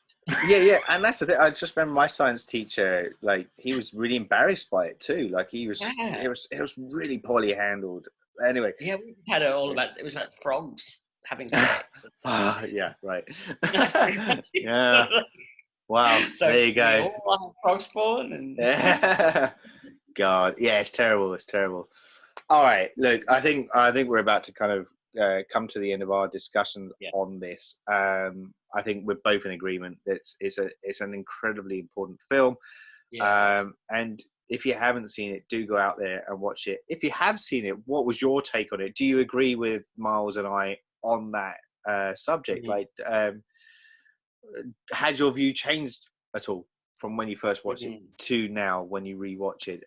And that's the thing. I just remember my science teacher, like, he was really embarrassed by it too. Like, it was really poorly handled. Anyway. Yeah, we had it all about, it was about frogs having sex. Right. Yeah. Wow. So there you go. We all have frog spawn and God, it's terrible. It's terrible. All right, look, I think we're about to kind of come to the end of our discussion on this. I think we're both in agreement that it's an incredibly important film. And if you haven't seen it, do go out there and watch it. If you have seen it, what was your take on it? Do you agree with Myles and I on that subject? Like, has your view changed at all from when you first watched it to now when you rewatch it?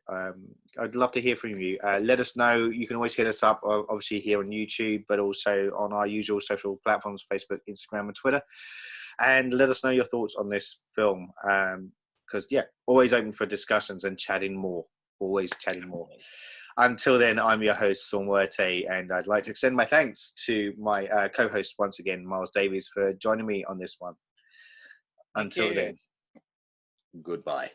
I'd love to hear from you. Let us know. You can always hit us up, obviously here on YouTube, but also on our usual social platforms, Facebook, Instagram, and Twitter. And let us know your thoughts on this film. Because, always open for discussions and chatting more. Always chatting more. Until then, I'm your host, Saul Muerte, and I'd like to extend my thanks to my co-host once again, Myles Davies, for joining me on this one. Until then, goodbye.